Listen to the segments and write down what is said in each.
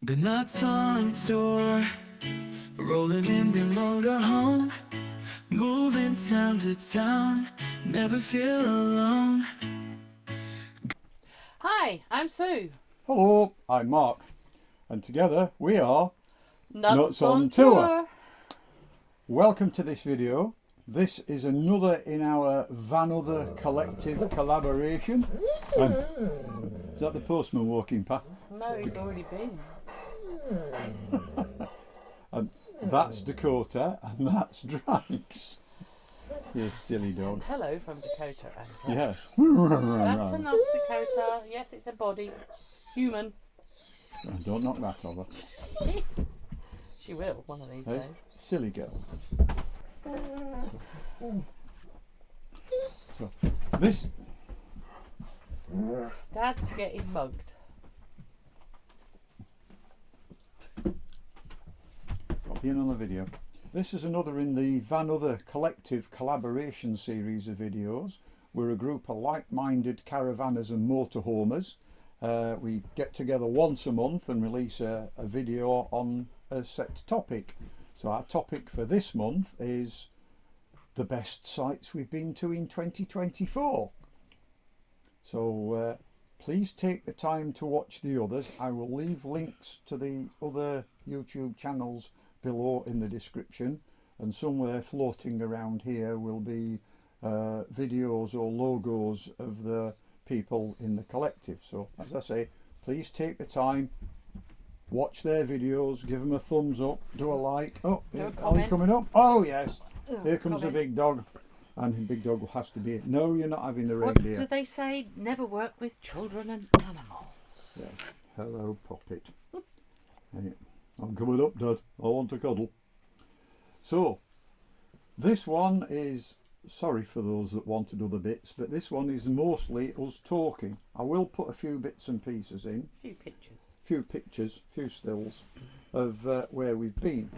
Been nuts on tour, rolling in the motorhome, moving town to town, never feel alone. Hi, I'm Sue. Hello, I'm Mark, and together we are Nuts on Tour. Welcome to this video. This is another in our vanother collective collaboration. Is that the postman walking past? No, he's already been. And that's Dakota, and that's Drax. You silly dog. Hello from Dakota. Yes. That's enough, Dakota. Yes, it's a body. Human. Don't knock that over. She will one of these Hey, days. silly girl. So, this Dad's getting mugged. got being on the video. This is another in the vanother collective collaboration series of videos. We're a group of like-minded caravanners and motorhomers. We get together once a month and release a video on a set topic. So our topic for this month is the best sites we've been to in 2024. So please take the time to watch the others. I will leave links to the other YouTube channels below in the description, and somewhere floating around here will be videos or logos of the people in the collective. So as I say, please take the time, watch their videos, give them a thumbs up, do a like. Oh, Do a are you comment. coming up? Oh yes, Oh, here comes the comment. big dog, and the big dog has to be. No, you're not having the What reindeer. do they say? Never work with children and animals. Yes. Hello, puppet. Hey, I'm coming up, Dad. I want to cuddle. So, this one is, sorry for those that wanted other bits, but this one is mostly us talking. I will put a few bits and pieces in, A few pictures. few pictures, few stills of where we've been.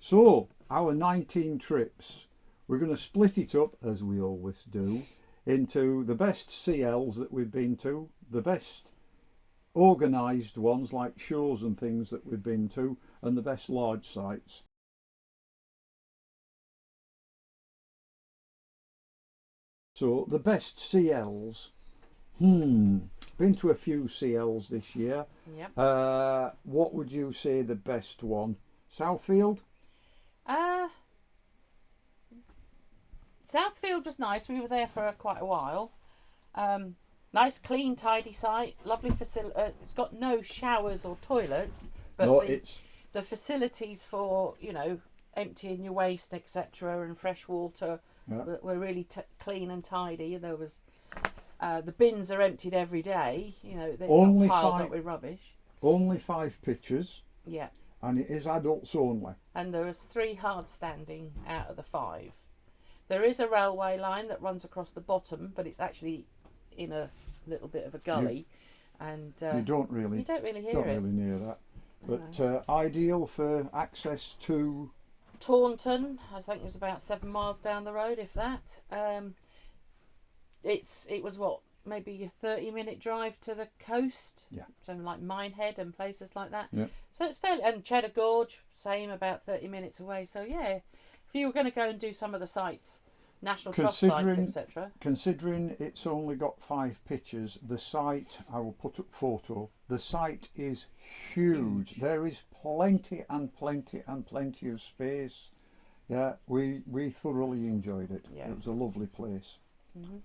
So, our 19 trips, we're going to split it up, as we always do, into the best CLs that we've been to, the best organised ones like shows and things that we've been to, and the best large sites. So the best CLs, been to a few CLs this year. Yep. What would you say the best one? Southfield? Southfield was nice. We were there for quite a while. Nice, clean, tidy site. Lovely facility. It's got no showers or toilets, but No, the it's facilities for, emptying your waste, etc., and fresh water yeah. were really clean and tidy. There was the bins are emptied every day. They're Only not piled five- up with rubbish. only 5 pitches, Yeah, and it is adults only. and there was 3 hard standing out of the 5. There is a railway line that runs across the bottom, but it's actually in a little bit of a gully, and You don't really hear it. near that, but ideal for access to. Taunton, I think, is about 7 miles down the road, if that. It was maybe a 30-minute drive to the coast. Yeah. Something like Minehead and places like that. Yeah. So it's fairly, and Cheddar Gorge, same, about 30 minutes away. So yeah, if you were going to go and do some of the sites, National Trust sites, etc. Considering it's only got 5 pitches, the site, I will put up photo, the site is huge. There is plenty and plenty and plenty of space. Yeah, we thoroughly enjoyed it. Yeah. It was a lovely place. Mm-hmm.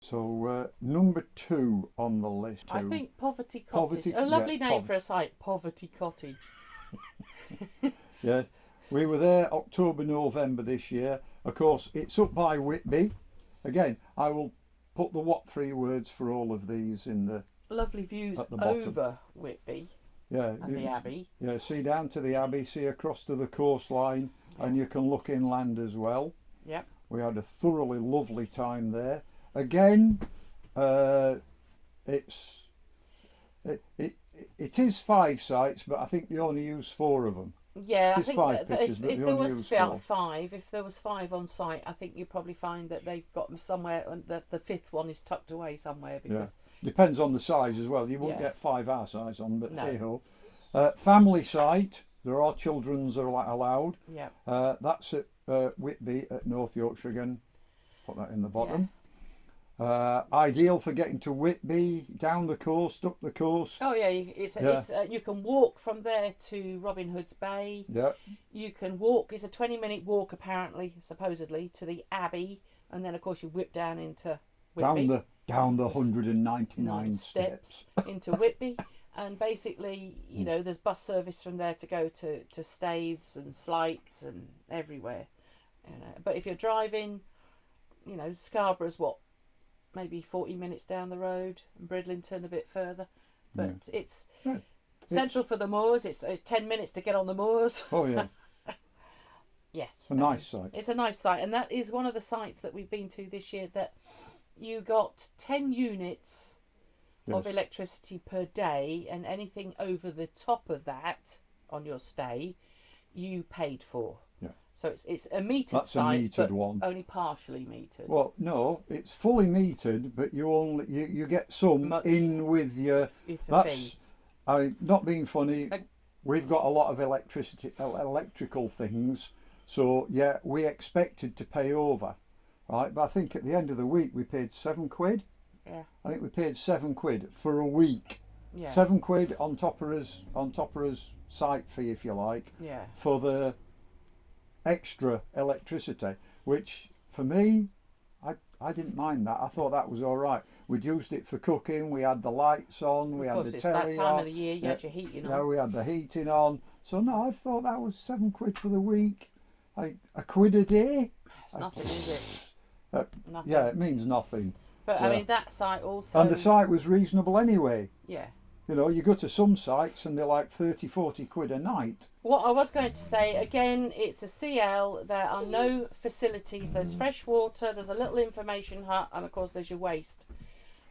So number 2 on the list. I think Poverty Cottage. A lovely name for a site, Poverty Cottage. Yes, we were there October, November this year. Of course, it's up by Whitby. Again, I will put the what 3 words for all of these in the. Lovely views At the bottom. over Whitby Yeah, and the Abbey. Yeah, see down to the Abbey, see across to the coastline, and you can look inland as well. Yep. We had a thoroughly lovely time there. Again, it is 5 sites, but I think they only use 4 of them. Yeah, I It's think 5 that pitches, if, but if they there only was use 4. if there was 5 on site, I think you probably find that they've got them somewhere, and that the 5th one is tucked away somewhere Yeah, because depends on the size as well. You won't Yeah. get 5 our size on, but No. hey ho. Family site, there are children's are allowed. yeah, That's at Whitby at North Yorkshire again. Put that in the bottom. Ideal for getting to Whitby, down the coast, up the coast. oh yeah, Yeah. you can walk from there to Robin Hood's Bay. Yeah, You can walk. It's a 20-minute walk apparently, supposedly, to the Abbey, and then of course you whip down into Whitby. down the 199 9 steps. into Whitby, and basically, you know, there's bus service from there to go to Staithes and Slights and everywhere. You know. But if you're driving, you know, Scarborough's maybe 40 minutes down the road, and Bridlington a bit further. But it's central for the moors. It's 10 minutes to get on the moors. Oh yeah, Yes, it's a nice site. it's a nice site, and that is one of the sites that we've been to this year that you got 10 units of Yes. electricity per day, and anything over the top of that on your stay you paid for. Yeah. So it's a metered That's site, a metered but one. only partially metered. Well, no, it's fully metered, but you get some Much in with your. with the That's fee. not being funny. Uh, We've got a lot of electrical things, so yeah, we expected to pay over, right? But I think at the end of the week we paid £7. Yeah, I think we paid £7 for a week. yeah, £7 on top of us site fee, if you like, yeah. for the extra electricity, which for me, I didn't mind that. I thought that was all right. We'd used it for cooking. We had the lights on. We Of had course, the it's telly that time on. of the year. You had your heating Yeah, on. we had the heating on. So no, I thought that was £7 for the week. A quid a day. It's nothing, is it? Nothing. Yeah, it means nothing. But yeah. I mean, that site also. And the site was reasonable anyway. Yeah. You know, you go to some sites and they're like 30, 40 quid a night. What I was going to say, again, it's a CL. There are no facilities. There's fresh water. There's a little information hut, and of course there's your waste.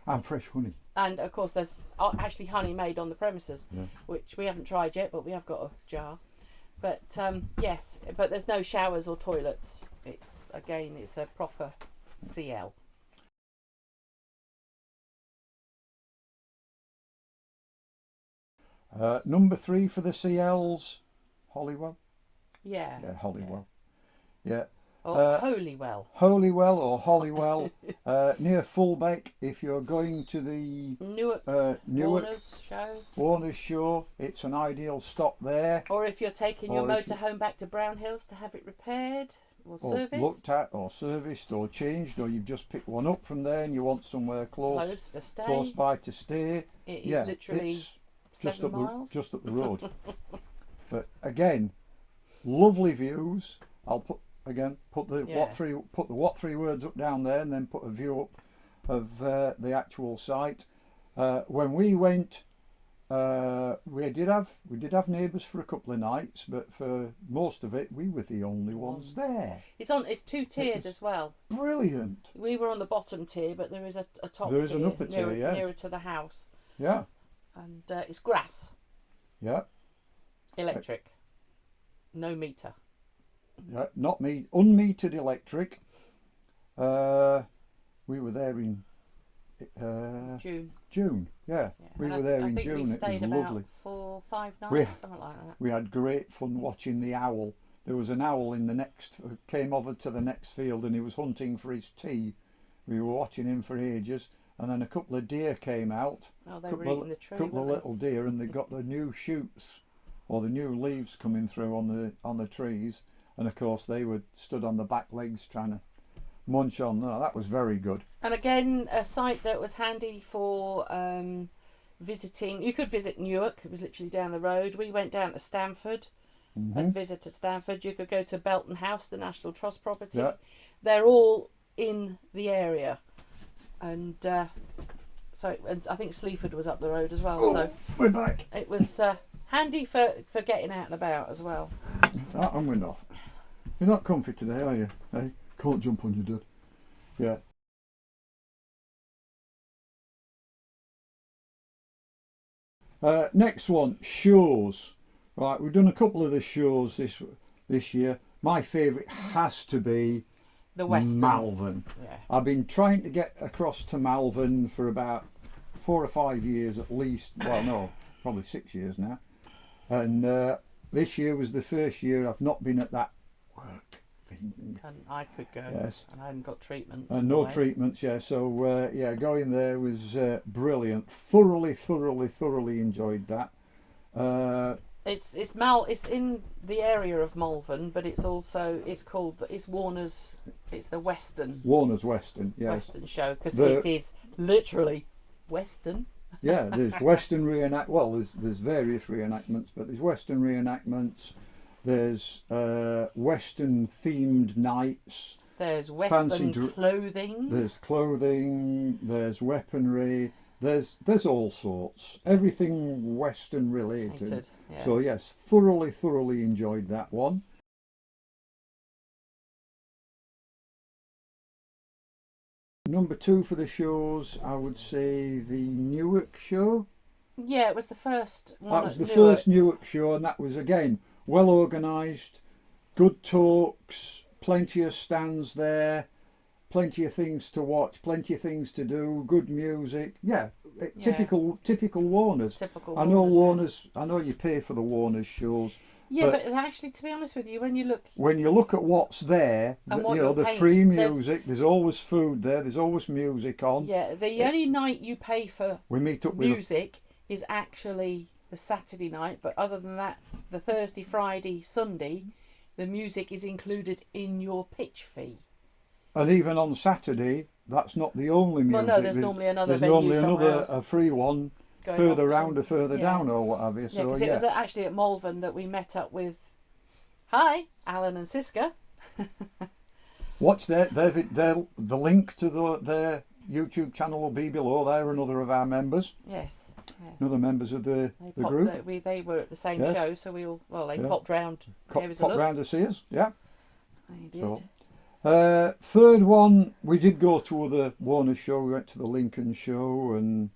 And fresh honey. And of course there's actually honey made on the premises, Yeah. which we haven't tried yet, but we have got a jar. But yes, but there's no showers or toilets. It's a proper CL. Number 3 for the CLs, Holywell. Yeah. Yeah, Holywell. Yeah. Or Holywell. Holywell or Holywell, near Fulbeck. If you're going to the Newark. Newark Warner's show. Warner's show, it's an ideal stop there. Or if you're taking your Or if you- motorhome back to Brown Hills to have it repaired or Or serviced. looked at or serviced or changed, or you've just picked one up from there and you want somewhere Close to stay. close by to stay. It is Yeah, literally it's 7 miles. just up the road. But again, lovely views. I'll put the Yeah. what three words up down there, and then put a view up of the actual site. When we went, we did have neighbours for a couple of nights, but for most of it, we were the only ones there. It's 2-tiered was- as well. Brilliant. We were on the bottom tier, but there is a top There tier. is an upper tier, nearer, yes. nearer to the house. Yeah, And it's grass, yeah, electric, no meter. yeah. Not me, unmetered electric. We were there in June. June. Yeah, Yeah. we And were there I in think June. we It was stayed lovely. about 4-5 nights, We- something like that. We had great fun watching the owl. There was an owl in the next, came over to the next field, and he was hunting for his tea. We were watching him for ages, and then a couple of deer came out. Oh, they were eating the tree. Couple of weren't they? little deer, and they got the new shoots or the new leaves coming through on the trees, and of course they were stood on the back legs trying to munch on. No, that was very good. And again, a site that was handy for visiting. You could visit Newark. It was literally down the road. We went down to Stamford and visited Stamford. You could go to Belton House, the National Trust property. Yeah. They're all in the area. And and I think Sleaford was up the road as well. So We're back. it was handy for getting out and about as well. That one went off. You're not comfy today, are you? Hey, can't jump on your dad. Yeah. Next one, shows. Right, we've done a couple of the shows this year. My favourite has to be The Western. Malvern. Yeah. I've been trying to get across to Malvern for about 4 or 5 years at least. Well, no, probably 6 years now. And this year was the first year I've not been at that work thing. And I could go. Yes. And I hadn't got treatments. And no treatments, yeah. So yeah, going there was brilliant. Thoroughly enjoyed that. It's in the area of Malvern, but it's Warner's. It's the Western. Warner's Western, yes. Western show, because it is literally Western. Yeah, there's Western well, there's various reenactments, but there's Western reenactments. There's Western themed nights. There's Western clothing. There's clothing. There's weaponry. There's all sorts. Everything Western related. Yeah. So yes, thoroughly enjoyed that one. Number 2 for the shows, I would say the Newark show. Yeah, it was the first one. That was the first Newark show, and that was again well organised, good talks, plenty of stands there, plenty of things to watch, plenty of things to do, good music. Yeah, typical Warner's. Typical I know Warner's. I know you pay for the Warner's shows. Yeah, but actually, to be honest with you, when you look at what's there, the free music, there's always food there, there's always music on. Yeah, the only night you pay for we meet up music is actually the Saturday night, but other than that, the Thursday, Friday, Sunday, the music is included in your pitch fee. And even on Saturday, that's not the only music. Well, no, there's normally another venue normally somewhere else. A free one further round or further down or what have you. So, because it was actually at Malvern that we met up with, Alan and Ciska. Watch the link to their YouTube channel will be below. They're another of our members. Yes. Another members of the group. They were at the same show, so we all popped round. Popped round to see us. Yeah. They did. So, third one, we did go to the Warner's show. We went to the Lincoln show, and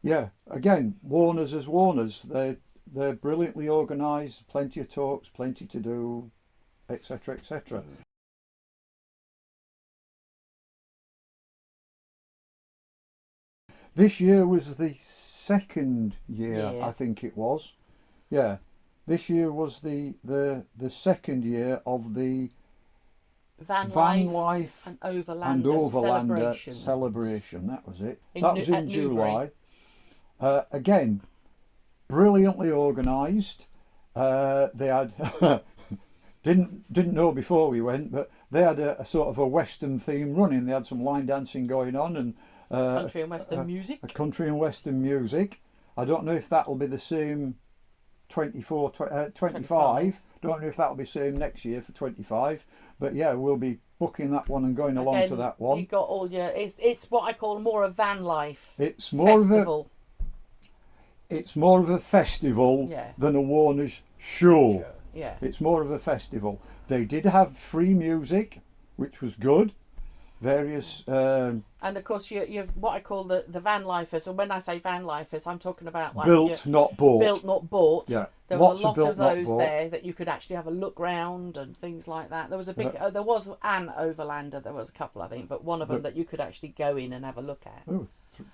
yeah, again, Warner's as Warner's. They're brilliantly organised. Plenty of talks, plenty to do, etc., etc. This year was the second year, I think it was. Yeah, this year was the second year of the Van Life and Overlander celebration. That was it. That was in July. Again, brilliantly organised. They had didn't know before we went, but they had a sort of a Western theme running. They had some line dancing going on and country and Western music. Country and Western music. I don't know if that will be the same 25. Don't know if that'll be same next year for 25, but yeah, we'll be booking that one and going along to that one. You got all your. It's what I call more a van life. It's more festival. It's more of a festival than a Warner's show. Yeah. It's more of a festival. They did have free music, which was good. Various and of course you've what I call the van lifers, and when I say van lifers, I'm talking about like built not bought. Built not bought. Yeah. There was a lot of those there that you could actually have a look round and things like that. There was a big there was an Overlander, there was a couple I think, but one of them that you could actually go in and have a look at. Oh,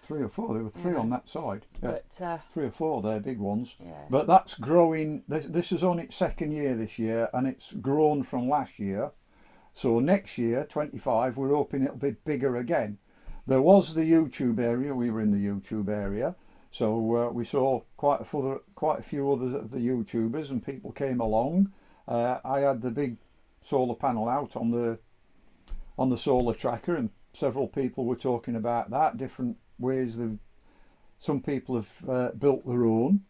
3 or 4. There were 3 on that side. Yeah. But 3 or 4 there, big ones. Yeah. But that's growing. This is on its second year this year, and it's grown from last year. So next year, 25, we're hoping it'll be bigger again. There was the YouTube area. We were in the YouTube area, so we saw quite a few others of the YouTubers, and people came along. I had the big solar panel out on the solar tracker, and several people were talking about that. Different ways some people have built their own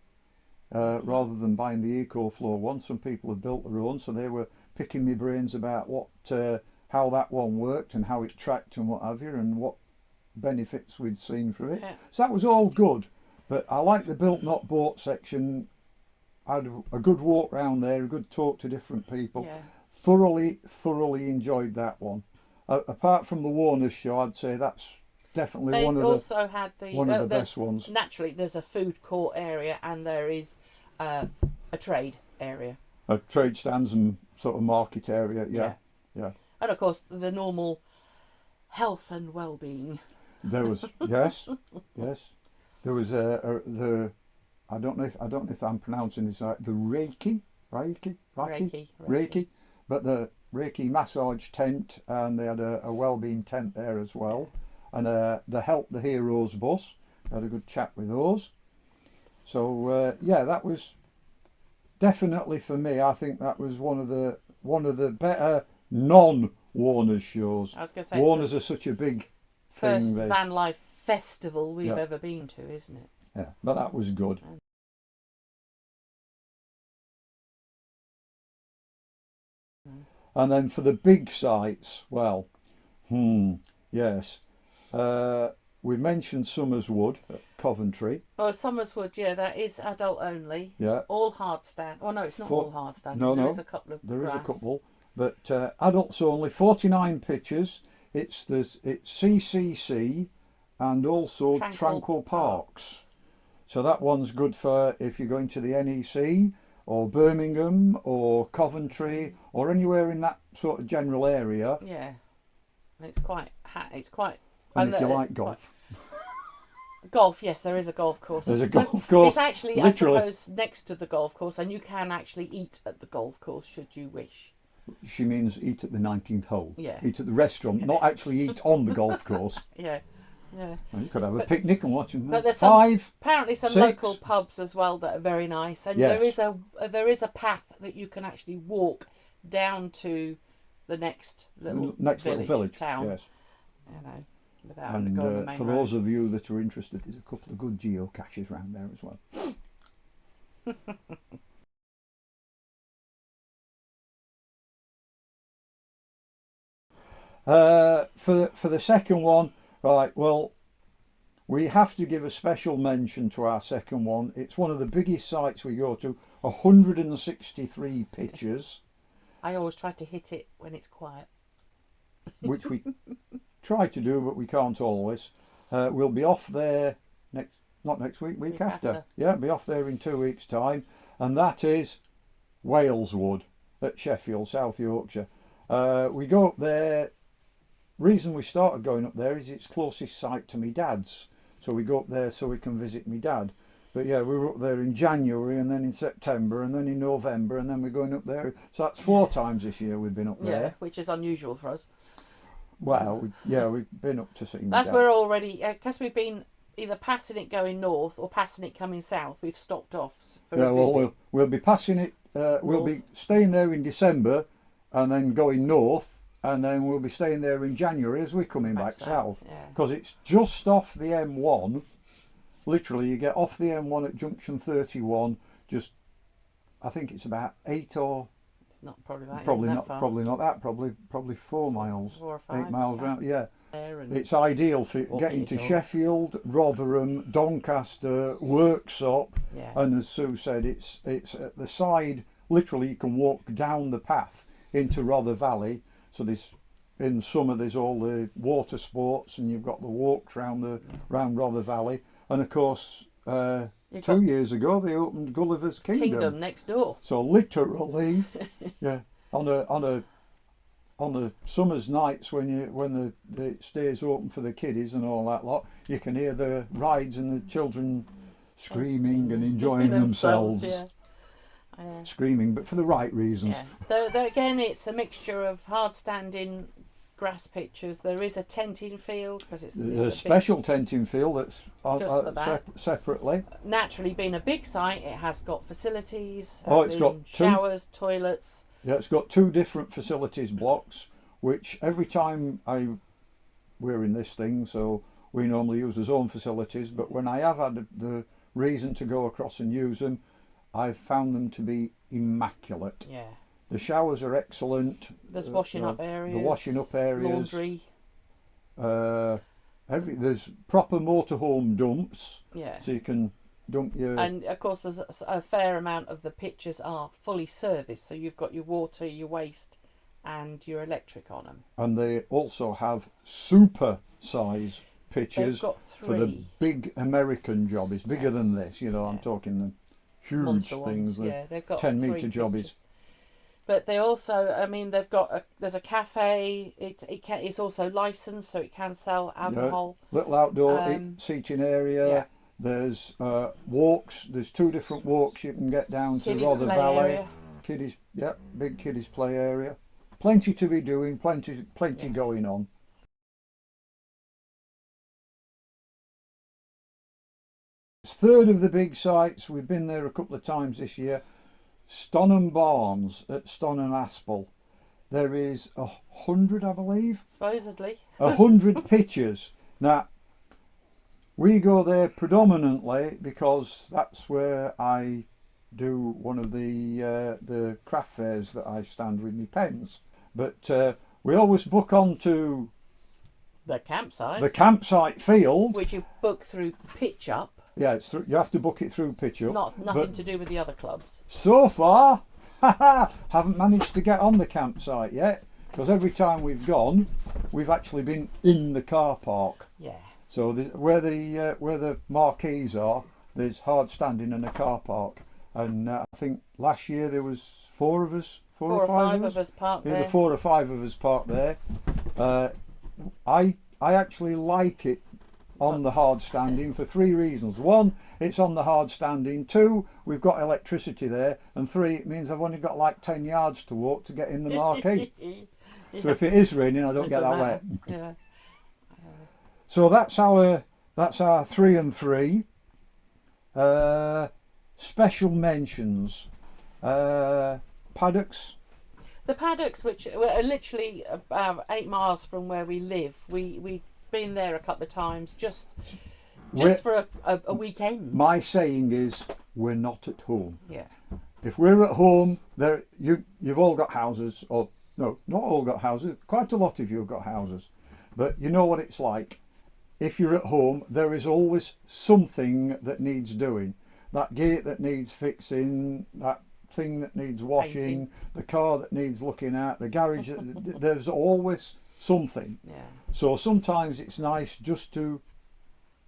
rather than buying the EcoFlow one. Some people have built their own, so they were picking my brains about how that one worked and how it tracked and what have you, and what benefits we'd seen from it. So that was all good, but I like the built not bought section. I had a good walk round there, a good talk to different people. Thoroughly enjoyed that one. Apart from the Warner's show, I'd say that's definitely one of the best ones. Naturally, there's a food court area, and there is a a trade area. Trade stands and sort of market area, yeah. And of course the normal health and well-being. There was yes. There was the I don't know if I'm pronouncing this right. The Reiki, but the Reiki massage tent, and they had a well-being tent there as well, and the Help the Heroes bus. I had a good chat with those. So yeah, that was definitely for me. I think that was one of the better non-Warner's shows. I was going to say Warner's are such a big first thing. van life festival we've ever been to, isn't it? Yeah, but that was good. And then for the big sites, well, yes, we mentioned Summerswood at Coventry. Oh, Summerswood, yeah, that is adult only. Yeah. All hard stand. Well, no, it's not all hard stand. No, there is a couple of there grass. is a couple, but adults only. 49 pictures. It's CCC and also Tranquil Parks. So that one's good for if you're going to the NEC or Birmingham or Coventry or anywhere in that sort of general area. Yeah, and it's quite. And if you like golf. Golf, yes, there is a golf course. There's a golf course. It's actually, literally. I suppose, next to the golf course, and you can actually eat at the golf course should you wish. She means eat at the 19th hole. Yeah. Eat at the restaurant, not actually eat on the golf course. Yeah. Well, you could have a picnic and watch them. But there's apparently some 6. local pubs as well that are very nice, and Yes. there is a path that you can actually walk down to the next little village town. Yes. You know, without And going on the main for road. those of you that are interested, there's a couple of good geocaches around there as well. For the second one, right, well, we have to give a special mention to our second one. It's one of the biggest sites we go to, 163 pictures. I always try to hit it when it's quiet. Which we try to do, but we can't always. We'll be off there not next week, week after. Yeah, be off there in 2 weeks' time, and that is Waleswood at Sheffield, South Yorkshire. We go up there. Reason we started going up there is it's closest site to me dad's, so we go up there so we can visit me dad. But yeah, we were up there in January, and then in September, and then in November, and then we're going up there. So that's 4 times this year we've been up there. Yeah, which is unusual for us. Well, we've been up to see my As dad. we're already, because we've been either passing it going north or passing it coming south, we've stopped off for a visit. Well, we'll be passing it. We'll be staying there in December, and then going north, and then we'll be staying there in January as we're coming back south. Because it's just off the M1. Literally, you get off the M1 at junction 31. I think it's about 8 or. It's not probably that. Probably that not. far. Probably not that. Probably 4 miles. 4 or 5. 8 miles round. Yeah. And It's ideal for getting to Sheffield, Rotherham, Doncaster, Worksop, and as Sue said, it's at the side. Literally, you can walk down the path into Rother Valley. So in summer there's all the water sports, and you've got the walks round Rother Valley, and of course 2 years ago they opened Gulliver's Kingdom next door. So literally, yeah, on the summer's nights when the stays open for the kiddies and all that lot, you can hear the rides and the children screaming and enjoying themselves. Yeah. Screaming, but for the right reasons. Yeah. Though again, it's a mixture of hard standing grass pictures. There is a tenting field because it's a special tenting field that's separately. Naturally, being a big site, it has got facilities. It's got showers, toilets. Yeah, it's got 2 different facilities blocks, which every time we're in this thing, so we normally use our own facilities. But when I have had the reason to go across and use them, I've found them to be immaculate. Yeah. The showers are excellent. There's washing up areas. The washing up areas. Laundry. There's proper motorhome dumps. Yeah. So you can dump your. And of course, there's a fair amount of the pitches are fully serviced. So you've got your water, your waste, and your electric on them. And they also have super size pitches They've got 3. for the big American job. It's bigger than this. I'm talking the huge monster things. ones. Yeah, they've got 10-metre 3 jobbies. pitches. But they also, I mean, they've got there's a cafe. It's also licensed, so it can sell alcohol. Yeah, little outdoor seating area. Yeah. There's walks. There's 2 different walks you can get down to Kiddies Rother play Valley. area. Kiddies, yeah, big kiddies play area. Plenty to be doing. Plenty going on. It's 3rd of the big sites. We've been there a couple of times this year. Stonham Barns at Stonham Aspel. There is 100, I believe. Supposedly. 100 pitches. Now, we go there predominantly because that's where I do one of the craft fairs that I stand with my pens. But we always book onto The campsite. the campsite field. Which you book through Pitch Up. Yeah, you have to book it through Pitch It's Up. nothing to do with the other clubs. So far, haven't managed to get on the campsite yet, because every time we've gone, we've actually been in the car park. Yeah. So where the marquees are, there's hard standing in a car park, and I think last year there was 4 of us, 4 or 5 of us parked yeah, there. the 4 or 5 of us parked there. I actually like it on the hard standing for 3 reasons. 1, it's on the hard standing. 2, we've got electricity there, and 3, it means I've only got like 10 yards to walk to get in the marquee. So if it is raining, I don't get that wet. Yeah. So that's our 3 and 3. Special mentions. Paddocks. The paddocks, which are literally about 8 miles from where we live, we've been there a couple of times just for a weekend. My saying is, we're not at home. Yeah. If we're at home, you've all got houses, or no, not all got houses. Quite a lot of you have got houses, but you know what it's like. If you're at home, there is always something that needs doing. That gate that needs fixing, that thing that needs washing, Painting. the car that needs looking at, the garage. There's always something. Yeah. So sometimes it's nice just to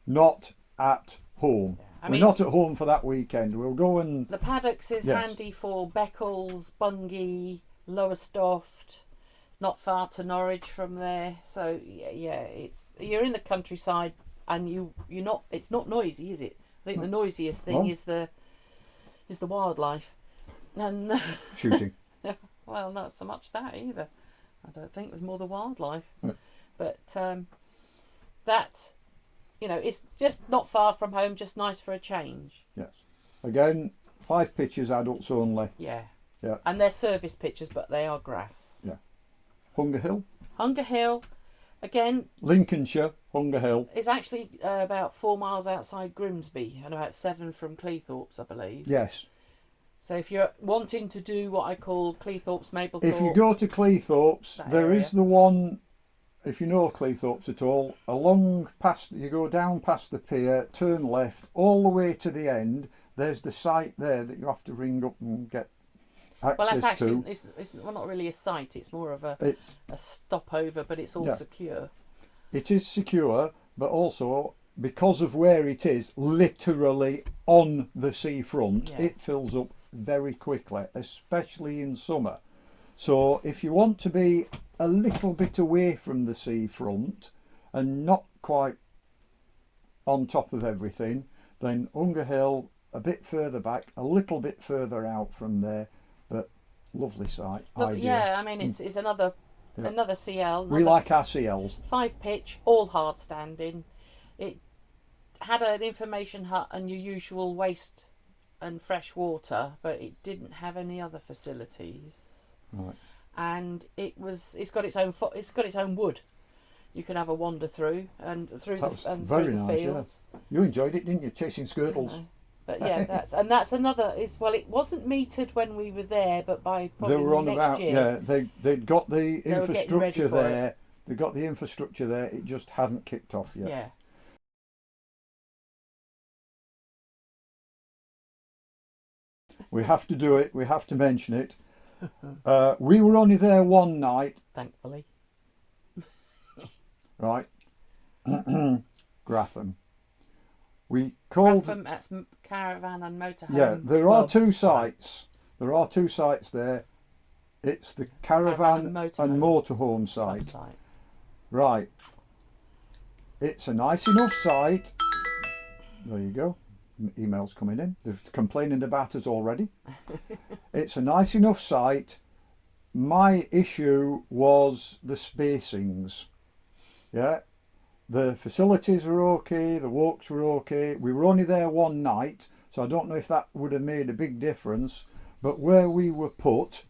not at home. I We're mean, not at home for that weekend. We'll go and the paddocks is Yes. handy for Beccles, Bungay, Lowestoft. It's not far to Norwich from there, so yeah, you're in the countryside, and you're not. It's not noisy, is it? I think the noisiest thing No. is the wildlife, and shooting. well, not so much that either. I don't think there's more the wildlife, Yeah. but that, it's just not far from home. Just nice for a change. Yes. Again, 5 pitches, adults only. Yeah. Yeah. And they're service pitches, but they are grass. Yeah. Hunger Hill. Hunger Hill, again, Lincolnshire, Hunger Hill. is actually about 4 miles outside Grimsby and about 7 from Cleethorpes, I believe. Yes. So if you're wanting to do what I call Cleethorpes, Mablethorpe, If you go to Cleethorpes, That there area. is the one, if you know Cleethorpes at all, you go down past the pier, turn left, all the way to the end, there's the site there that you have to ring up and get access well, that's actually to. it's not really a site. It's more of a It's, stopover, but it's all Yeah. secure. it is secure, but also because of where it is, literally on the seafront, Yeah. it fills up very quickly, especially in summer. So if you want to be a little bit away from the seafront and not quite on top of everything, then Hunger Hill, a bit further back, a little bit further out from there, but lovely site. Ideal. Yeah, I mean it's another CL. We like our CLs. 5 pitch, all hard standing. It had an information hut and your usual waste and fresh water, but it didn't have any other facilities. Right. And it's got its own wood. You can have a wander through and through That was the very through the nice, yeah. fields. You enjoyed it, didn't you? Chasing skirtles. But yeah, that's another. It wasn't metered when we were there, but by probably They were on next about, year. yeah, they'd got the They were getting ready infrastructure for it. there. They got the infrastructure there. It just hadn't kicked off yet. Yeah. We have to do it. We have to mention it. We were only there one night, Thankfully. right? Gratham. We called... That's caravan and motorhome. Yeah, there are club two site. sites. There are two sites there. It's the caravan and motorhome Club site. site. Right. It's a nice enough site. There you go. Emails coming in. They're complaining about us already. It's a nice enough site. My issue was the spacings. Yeah. The facilities were okay. The walks were okay. We were only there one night, so I don't know if that would have made a big difference. But where we were put,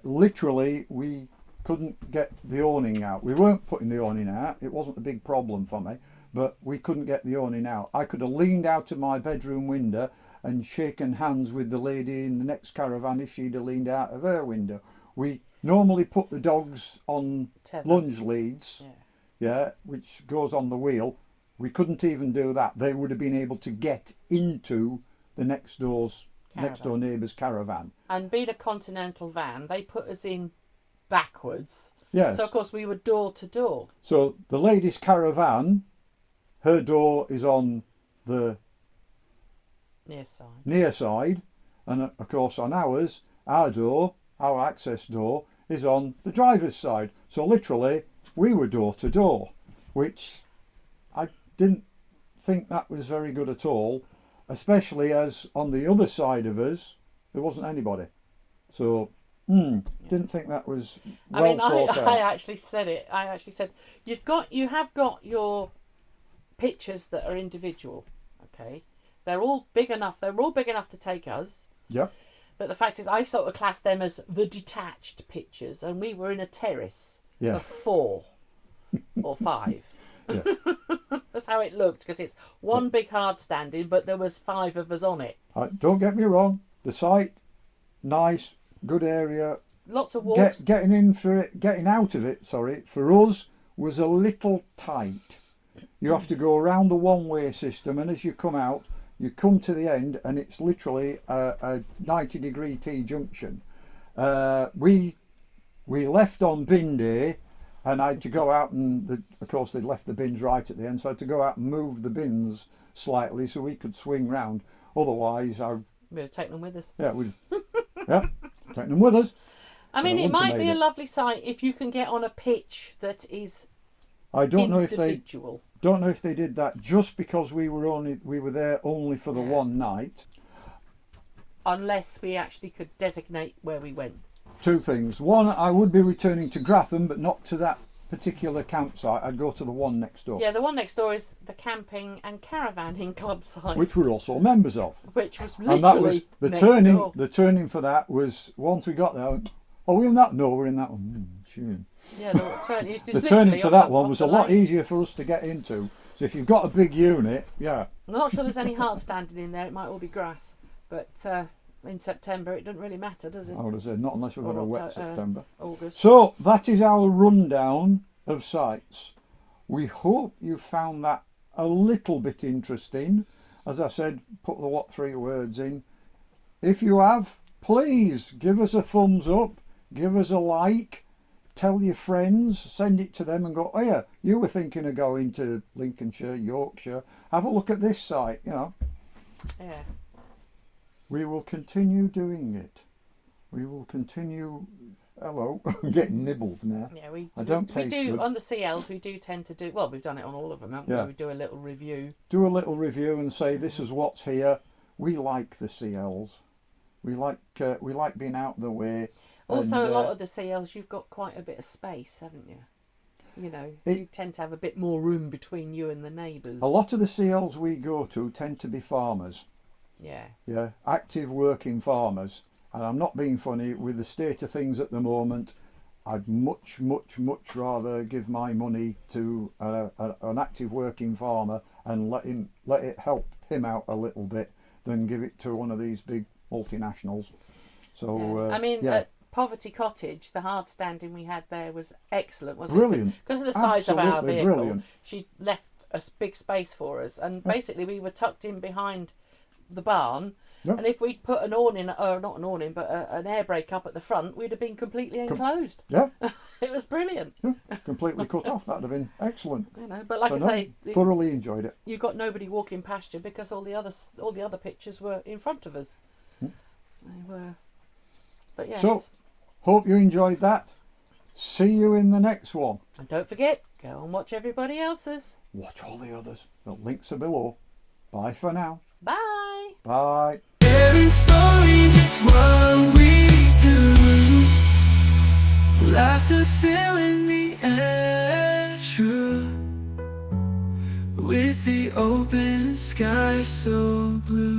literally, we couldn't get the awning out. We weren't putting the awning out. It wasn't a big problem for me, but we couldn't get the awning out. I could have leaned out of my bedroom window and shaken hands with the lady in the next caravan if she'd have leaned out of her window. We normally put the dogs on Tethers. lunge leads, yeah, which goes on the wheel. We couldn't even do that. They would have been able to get into the next door neighbour's caravan. And being a Continental van, they put us in backwards. Yes. So of course we were door to door. So the lady's caravan, her door is on the near side, and of course on ours, our door, our access door, is on the driver's side. So literally we were door to door, which I didn't think that was very good at all, especially as on the other side of us there wasn't anybody. So didn't think that was well thought out. I actually said it. I actually said you have got your pictures that are individual. Okay, they're all big enough. They're all big enough to take us. Yeah. But the fact is, I sort of classed them as the detached pictures, and we were in a terrace of 4 or 5. Yes. That's how it looked, because it's one big hard standing, but there was 5 of us on it. Don't get me wrong. The site, nice, good area. Lots of walks. Getting out of it, sorry, for us was a little tight. You have to go around the one-way system, and as you come out, you come to the end, and it's literally a 90-degree T-junction. We left on bin day, and I had to go out and, of course, they'd left the bins right at the end, so I had to go out and move the bins slightly so we could swing round. Otherwise, we'd have taken them with us. Yeah, we'd taken them with us. I mean, it might be a lovely site if you can get on a pitch that is individual. Don't know if they did that just because we were there only for the one night. Unless we actually could designate where we went. 2 things. One, I would be returning to Gratham, but not to that particular campsite. I'd go to the one next door. Yeah, the one next door is the camping and caravanning club site, which we're also members of. Which was literally and that was the next turning. door. The turning for that was once we got there. Are we in that? No, we're in that one. Sure. Yeah, the turning to that one was a lot easier for us to get into. So if you've got a big unit, yeah. I'm not sure there's any hard standing in there. It might all be grass, but in September it doesn't really matter, does it? I would have said not unless we've got a wet September. August. So that is our rundown of sites. We hope you found that a little bit interesting. As I said, put the 3 words in. If you have, please give us a thumbs up, give us a like. Tell your friends, send it to them and go, oh yeah, you were thinking of going to Lincolnshire, Yorkshire. Have a look at this site, Yeah. We will continue doing it. We will continue... Hello, I'm getting nibbled now. Yeah, we do. Good. On the CLs, we do tend to do... Well, we've done it on all of them, haven't we? We do a little review. Do a little review and say, this is what's here. We like the CLs. We like being out of the way. Also, a lot of the CLs, you've got quite a bit of space, haven't you? You know, you tend to have a bit more room between you and the neighbours. A lot of the CLs we go to tend to be farmers. Yeah. Yeah, active working farmers. And I'm not being funny, with the state of things at the moment, I'd much, much, much rather give my money to an active working farmer and let it help him out a little bit than give it to one of these big multinationals. So, I mean... yeah. Poverty Cottage, the hard standing we had there was excellent, wasn't brilliant. it? Because of the size of our vehicle, brilliant. She left a big space for us, and basically we were tucked in behind the barn. Yep. And if we'd put an awning, or not an awning, but an air brake up at the front, we'd have been completely enclosed. Yeah, It was brilliant. yeah, completely cut off. That'd have been excellent. You know, but like But I no, say, thoroughly enjoyed it. you got nobody walking past you because all the other pictures were in front of us. They were, but yes. So, hope you enjoyed that. See you in the next one. And don't forget, go and watch everybody else's. Watch all the others. The links are below. Bye for now. Bye. Bye. Sharing stories, it's what we do. Laughter filling the air, true. With the open sky so blue.